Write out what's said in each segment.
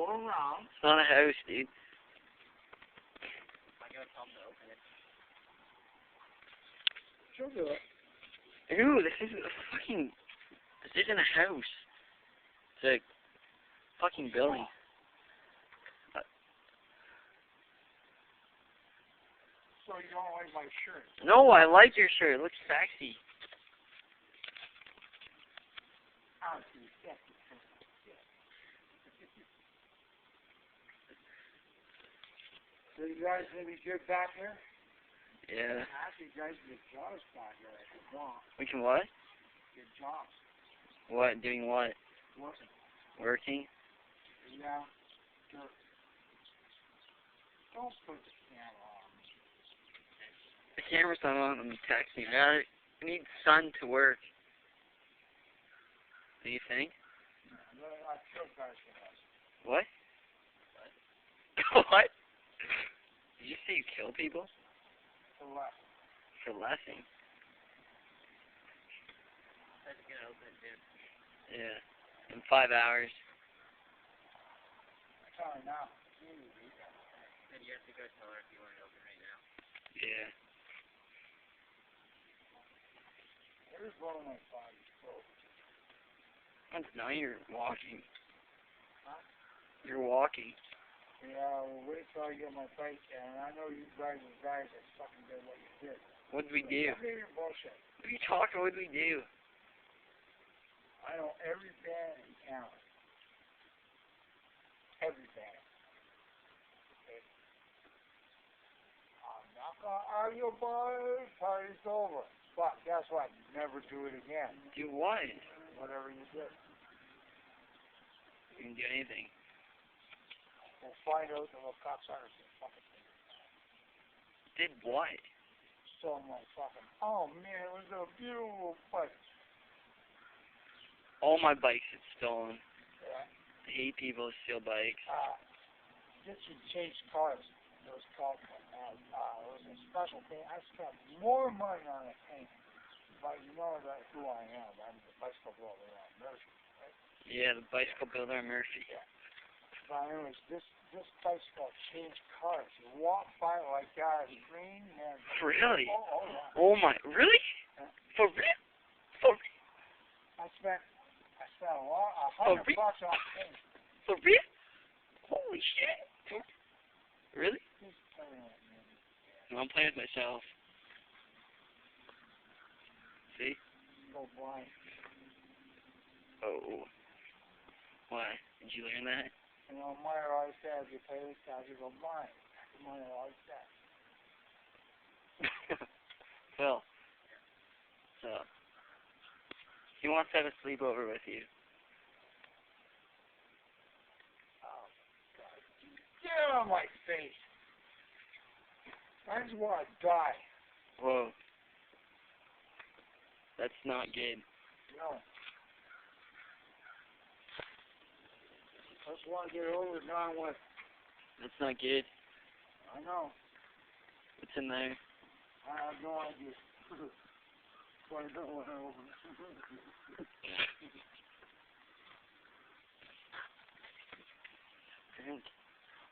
around. It's not a house, dude. I gotta tell him to open it. She'll do it. Ew, this isn't a fucking... This isn't a house. It's a fucking building. So you don't like my shirt? No, I like your shirt. It looks sexy. So you guys gonna be good back here? Yeah. Actually, you guys get jobs back here if you want. We can what? Get jobs. What? Doing what? Working. Working? Yeah. Sure. Don't put the camera on. The camera's not on. I'm texting. I need sun to work. Do you think? No, I kill guys for that. What? What? What? Did you say you kill people? For less. For lessing? That's gonna open it, dude. Yeah. In 5 hours. I'm telling you now. Then you have to go tell her if you want it open right now. Yeah. Where's one of my bodies? Now you're walking. Huh? You're walking. Yeah, well, wait till I get my bike, and I know you guys that fucking did what you did. What did we do? Stop your bullshit. What are you talking? What did we do? I know every band in town. Every band. Okay. I'm not gonna argue about it. Party's over. But guess what? Never do it again. Do what? Whatever you did. You can do anything. We'll find out the little cocksuckers and fucking thing. Did what? So my fucking, oh man, it was a beautiful place. All my bikes get stolen. Yeah. I hate people who steal bikes. Just to change cars. It was called, it was a special thing. I spent more money on a thing. But you know that who I am. I'm the bicycle builder on Murphy. Right? Yeah, the bicycle builder Murphy. Yeah. But anyways, this bicycle changed cars. You walk by it like that, green and... Really? Oh, yeah. Oh my, really? Yeah. For real? For real? I spent $100 on things. For real? Holy shit. Really? Just tell me what, man. No, I'm playing with myself. See? Go blind. Oh. Why? Did you learn that? You know, Meyer always says, you pay this tax, you go blind. Meyer always says. Phil. So, he wants to have a sleepover with you. Oh, God. Get out of my face. I just want to die. Whoa. That's not good. No. I just want to get it over and done with. That's not good. I know. What's in there? I have no idea. But I don't want to open it.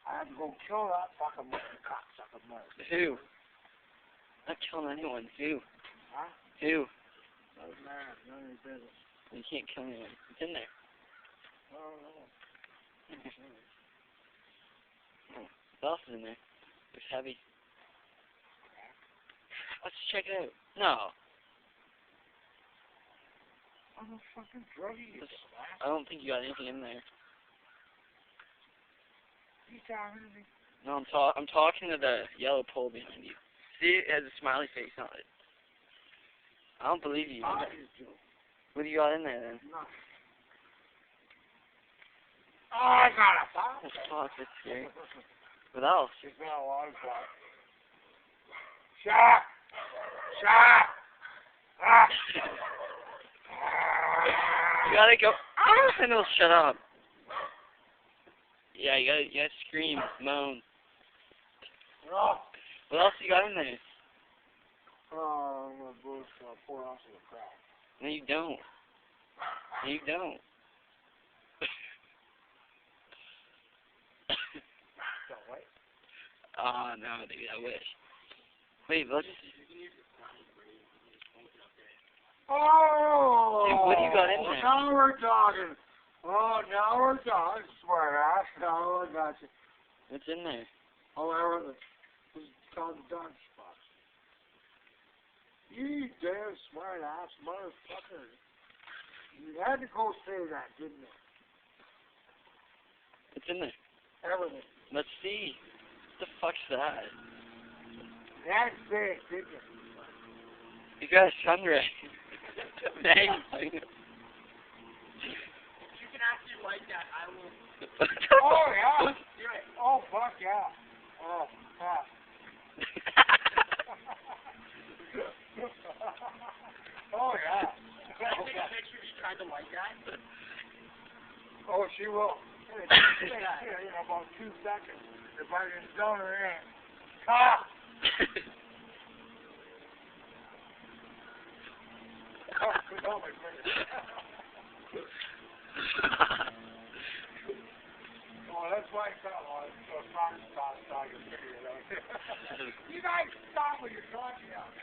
I have to go kill that fucking cocksucker mother. Who? Not killing anyone. Who? Huh? Who? Doesn't matter. None of your business. You can't kill anyone. It's in there. Oh, no. What else is in there? It's heavy. Let's check it out. No. I'm a fucking druggie. I don't think you got anything in there. You talking to me? No, I'm talking to the yellow pole behind you. See, it has a smiley face on it. I don't believe you. I do. What do you got in there then? Nothing. Oh, I got a pop. Oh, fuck, that's scary. What else? She's got a lot of pop. Shut! Shut! Ah! You gotta go. Ah, and it'll shut up. Yeah, you gotta scream, moan. No. What else you got in there? Oh, I'm gonna boost 4 ounces of crack. No, you don't. No, you don't. Oh, no, dude, I wish. Wait, let's... Oh! Dude, what do you got in there? Now we're talking. Oh, now we're talking. Smart ass. Now I got you. What's in there? Oh, everything. This is called the dog spot. You damn smart ass motherfucker. You had to go say that, didn't you? What's in there? Everything. Let's see. What the fuck's that? You had to say it, didn't you? You got a sunray. Thanks. You can actually like that. I will. Oh, yeah. Oh, fuck yeah. Oh, fuck. Oh, yeah. Can I take a picture of you trying to like that? Oh, she will. In about 2 seconds. If I can zone her in. Ha! Oh, my goodness. Oh, that's why I thought, so talking about, you guys stop what you're talking about.